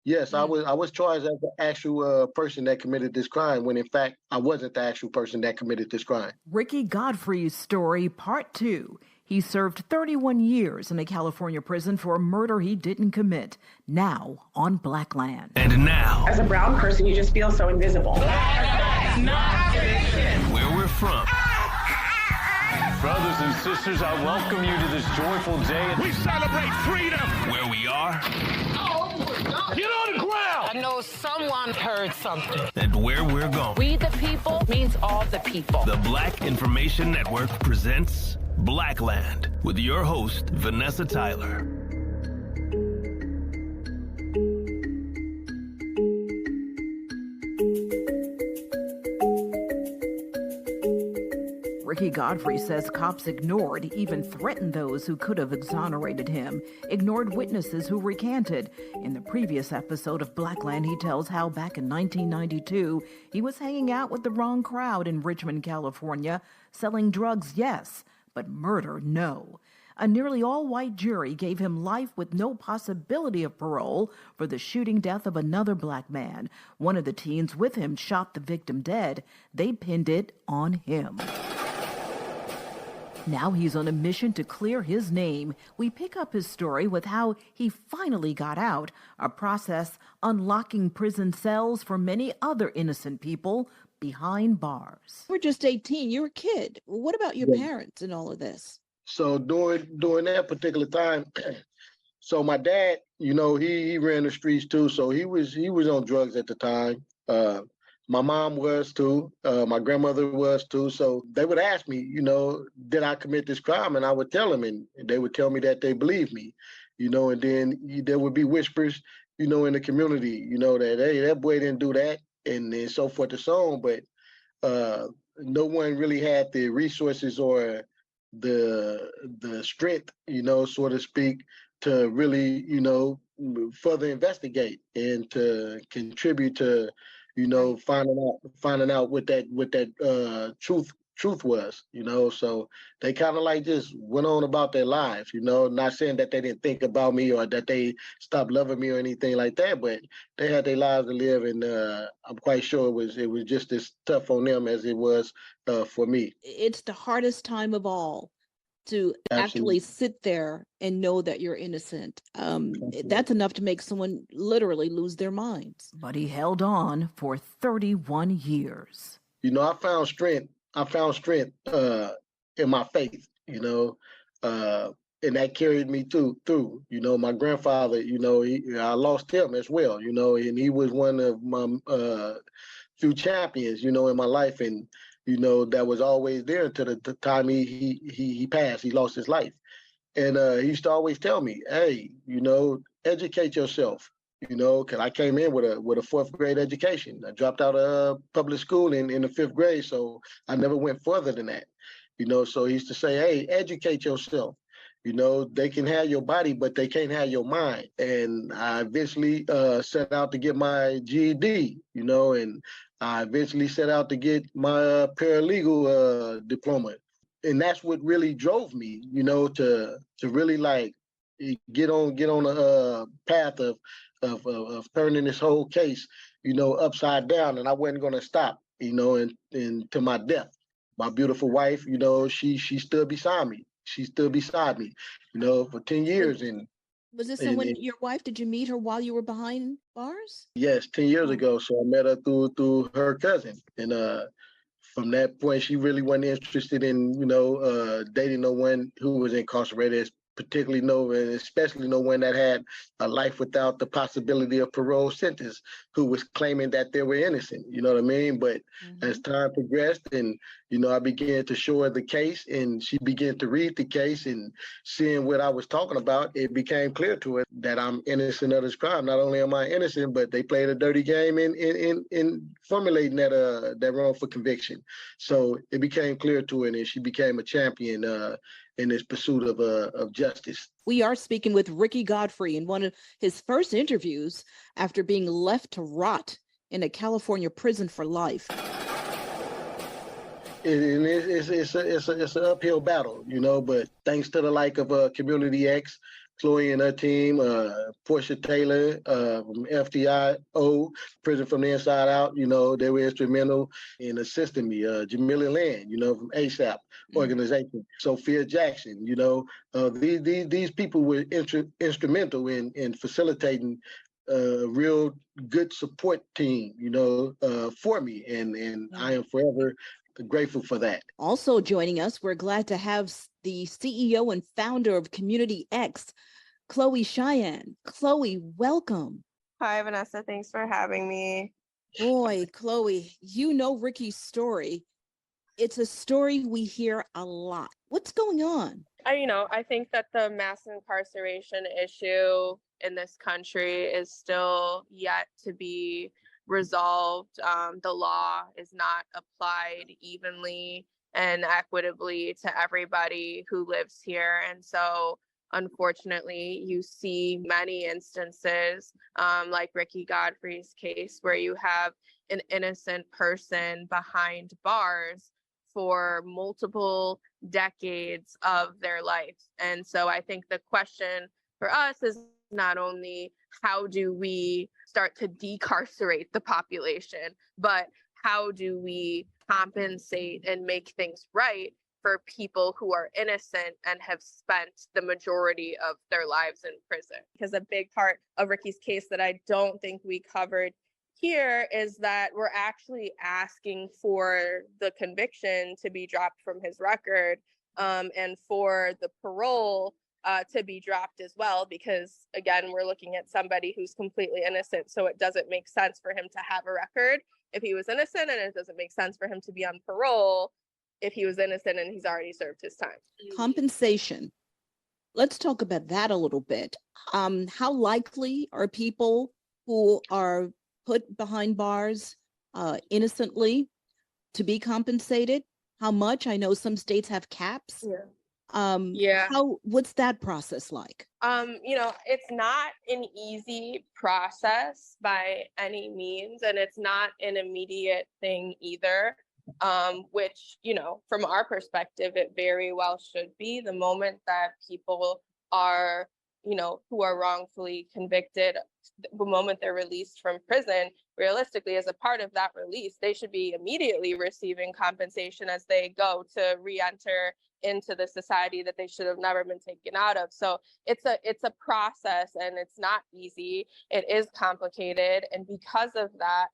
Yes, I was charged as the actual person that committed this crime when in fact I wasn't the actual person that committed this crime. Rickey Godfrey's story, part 2. He served 31 years in a California prison for a murder he didn't commit, now on Black land. And now, as a brown person, you just feel so invisible. That's not fiction. Where we're from. Brothers and sisters, I welcome you to this joyful day. We celebrate freedom. Where we are. Get on the ground! I know someone heard something. And where we're going. We the people means all the people. The Black Information Network presents Blackland with your host, Vanessa Tyler. Rickey Godfrey says cops ignored, even threatened those who could have exonerated him, ignored witnesses who recanted. In the previous episode of Blackland, he tells how back in 1992, he was hanging out with the wrong crowd in Richmond, California, selling drugs, yes, but murder, no. A nearly all-white jury gave him life with no possibility of parole for the shooting death of another black man. One of the teens with him shot the victim dead. They pinned it on him. Now he's on a mission to clear his name. We pick up his story with how he finally got out, a process unlocking prison cells for many other innocent people behind bars. We're just 18. You're a kid. What about your parents in all of this? So during that particular time, so my dad, he ran the streets too. So he was on drugs at the time. My mom was too. My grandmother was too. So they would ask me, did I commit this crime? And I would tell them, and they would tell me that they believed me, and then there would be whispers, in the community, that, hey, that boy didn't do that, and so forth and so on. But no one really had the resources or the strength, so to speak, to really, further investigate and to contribute to, finding out what that truth was, so they kind of like just went on about their lives, not saying that they didn't think about me or that they stopped loving me or anything like that, but they had their lives to live, and I'm quite sure it was just as tough on them as it was for me. It's the hardest time of all to actually sit there and know that you're innocent. That's enough to make someone literally lose their minds. But he held on for 31 years. I found strength in my faith, and that carried me through. My grandfather, I lost him as well, and he was one of my few champions, in my life, and that was always there until the time he passed. He lost his life. And he used to always tell me, hey, educate yourself, because I came in with a fourth grade education. I dropped out of public school in the fifth grade, so I never went further than that. So he used to say, hey, educate yourself. They can have your body, but they can't have your mind. And I eventually set out to get my GED, and I eventually set out to get my paralegal diploma. And that's what really drove me, to really like get on a path of turning this whole case, upside down. And I wasn't going to stop, and to my death. My beautiful wife, she stood beside me. She stood beside me, for 10 years. And was this someone, your wife, did you meet her while you were behind bars? Yes, 10 years ago. So I met her through her cousin. And from that point, she really wasn't interested in, dating no one who was incarcerated, particularly especially no one that had a life without the possibility of parole sentence, who was claiming that they were innocent, you know what I mean? But as time progressed and, I began to show her the case, and she began to read the case, and seeing what I was talking about, it became clear to her that I'm innocent of this crime. Not only am I innocent, but they played a dirty game in formulating that wrongful conviction. So it became clear to her, and she became a champion in this pursuit of justice. We are speaking with Rickey Godfrey in one of his first interviews after being left to rot in a California prison for life. It's an uphill battle, but thanks to the like of Community X, Chloe and her team, Portia Taylor from FTIO, Prison from the Inside Out, they were instrumental in assisting me. Jamila Land, from ASAP organization. Sophia Jackson, these people were instrumental in facilitating a real good support team, for me. And I am forever grateful for that. Also joining us, we're glad to have the CEO and founder of Community X, Chloe Cheyenne. Chloe, welcome. Hi, Vanessa. Thanks for having me. Boy, Chloe, Ricky's story. It's a story we hear a lot. What's going on? I think that the mass incarceration issue in this country is still yet to be resolved. The law is not applied evenly and equitably to everybody who lives here. And so, unfortunately, you see many instances, like Rickey Godfrey's case, where you have an innocent person behind bars for multiple decades of their life. And so I think the question for us is not only how do we start to decarcerate the population, but how do we compensate and make things right for people who are innocent and have spent the majority of their lives in prison? Because a big part of Ricky's case that I don't think we covered here is that we're actually asking for the conviction to be dropped from his record, and for the parole to be dropped as well, because again, we're looking at somebody who's completely innocent. So it doesn't make sense for him to have a record if he was innocent, and it doesn't make sense for him to be on parole if he was innocent and he's already served his time. Compensation. Let's talk about that a little bit. How likely are people who are put behind bars innocently to be compensated? How much? I know some states have caps. What's that process like? It's not an easy process by any means, and it's not an immediate thing either, which, from our perspective, it very well should be. The moment that people are, who are wrongfully convicted, the moment they're released from prison, realistically, as a part of that release, they should be immediately receiving compensation as they go to re-enter into the society that they should have never been taken out of. So it's a process, and it's not easy. It is complicated. And because of that,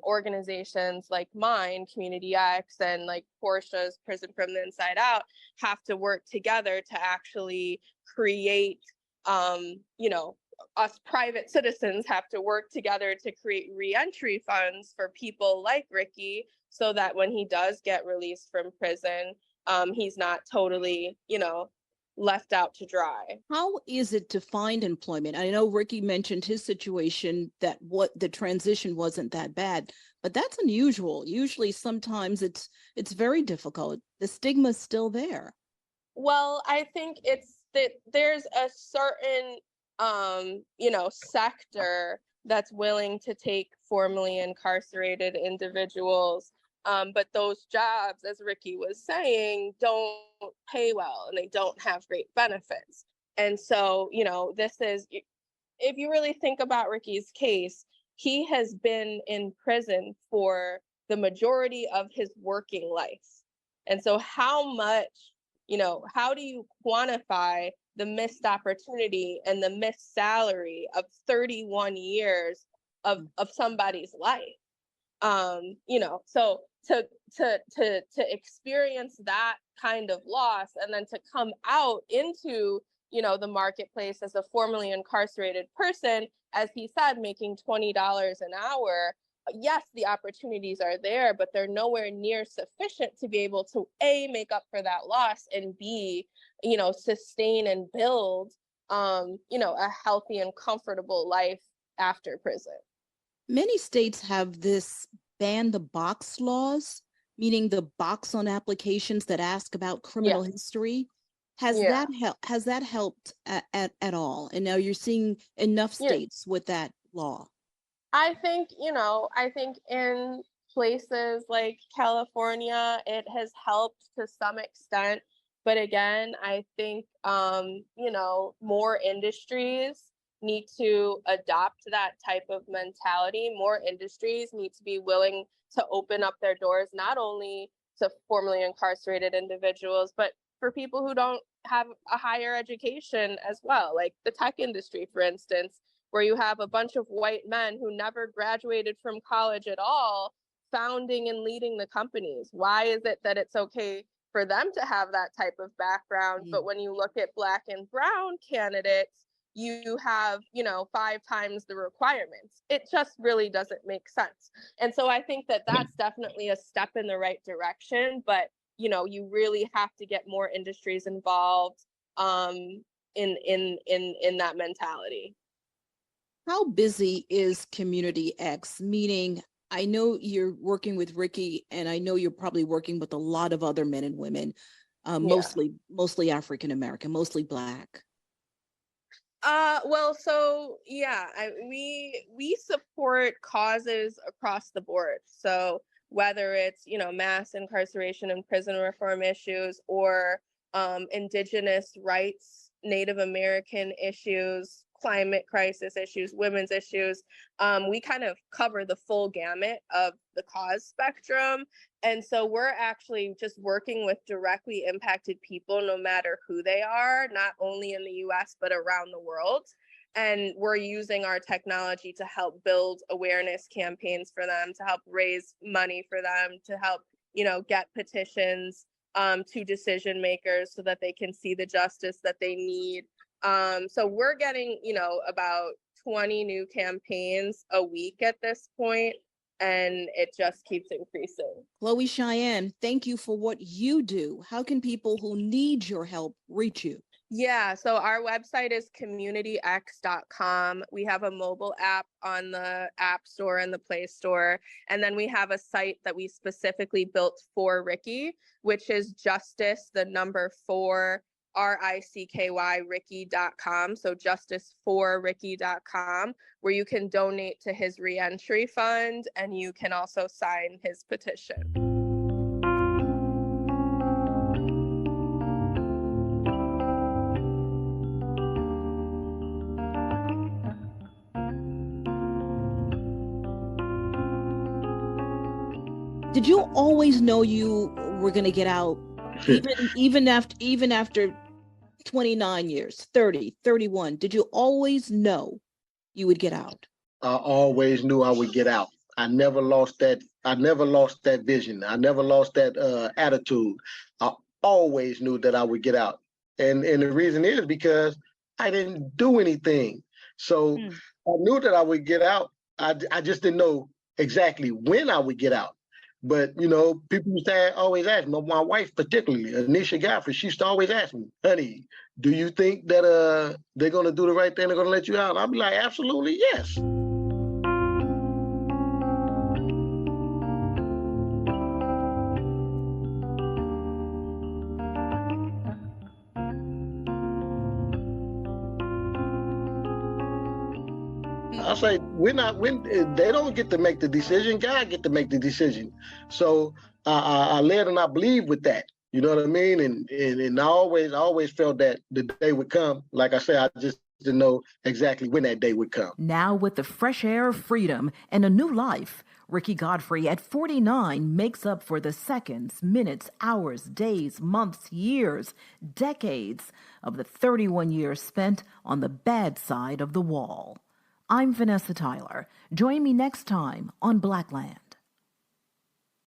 organizations like mine, Community X, and like Portia's Prison from the Inside Out, have to work together to actually create, us private citizens have to work together to create reentry funds for people like Rickey, so that when he does get released from prison, he's not totally, left out to dry. How is it to find employment? I know Rickey mentioned his situation, that the transition wasn't that bad, but that's unusual. Usually, sometimes it's very difficult. The stigma's still there. Well, I think it's that there's a certain sector that's willing to take formerly incarcerated individuals. But those jobs, as Rickey was saying, don't pay well, and they don't have great benefits. And so, this is, if you really think about Rickey's case, he has been in prison for the majority of his working life. And so how much, how do you quantify the missed opportunity and the missed salary of 31 years of somebody's life? So to experience that kind of loss, and then to come out into, the marketplace as a formerly incarcerated person, as he said, making $20 an hour. Yes, the opportunities are there, but they're nowhere near sufficient to be able to A, make up for that loss, and B, sustain and build, a healthy and comfortable life after prison. Many states have this ban the box laws, meaning the box on applications that ask about criminal history. Has that helped at all? And now you're seeing enough states with that law. I think in places like California, it has helped to some extent. But again, I think, more industries need to adopt that type of mentality. More industries need to be willing to open up their doors, not only to formerly incarcerated individuals, but for people who don't have a higher education as well, like the tech industry, for instance, where you have a bunch of white men who never graduated from college at all founding and leading the companies. Why is it that it's okay for them to have that type of background, but when you look at Black and brown candidates, you have, 5 times the requirements? It just really doesn't make sense. And so I think that that's definitely a step in the right direction, but you really have to get more industries involved in that mentality. How busy is Community X? Meaning, I know you're working with Rickey, and I know you're probably working with a lot of other men and women, mostly African American, mostly Black. We support causes across the board. So whether it's, mass incarceration and prison reform issues, or Indigenous rights, Native American issues, climate crisis issues, women's issues, we kind of cover the full gamut of the cause spectrum. And so we're actually just working with directly impacted people, no matter who they are, not only in the US, but around the world. And we're using our technology to help build awareness campaigns for them, to help raise money for them, to help, get petitions to decision makers so that they can see the justice that they need. So we're getting, about 20 new campaigns a week at this point, and it just keeps increasing. Chloe Cheyenne, thank you for what you do. How can people who need your help reach you? Yeah, so our website is communityx.com. We have a mobile app on the App Store and the Play Store. And then we have a site that we specifically built for Rickey, which is justice4 RICKY Rickey.com. So justice4Rickey.com, where you can donate to his reentry fund, and you can also sign his petition. Did you always know you were going to get out, even after 29 years, 30, 31? Did you always know you would get out? I always knew I would get out. I never lost that vision. I never lost that attitude. I always knew that I would get out. And the reason is because I didn't do anything. So I knew that I would get out. I just didn't know exactly when I would get out. But, people used to always ask me, my wife particularly, Rickey Godfrey, she used to always ask me, honey, do you think that they're going to do the right thing? They're going to let you out? I'll be like, absolutely, yes. I say when they don't get to make the decision, God get to make the decision. So I led and I believe with that. You know what I mean? And I always felt that the day would come. Like I said, I just didn't know exactly when that day would come. Now with the fresh air of freedom and a new life, Rickey Godfrey at 49 makes up for the seconds, minutes, hours, days, months, years, decades of the 31 years spent on the bad side of the wall. I'm Vanessa Tyler. Join me next time on Blackland.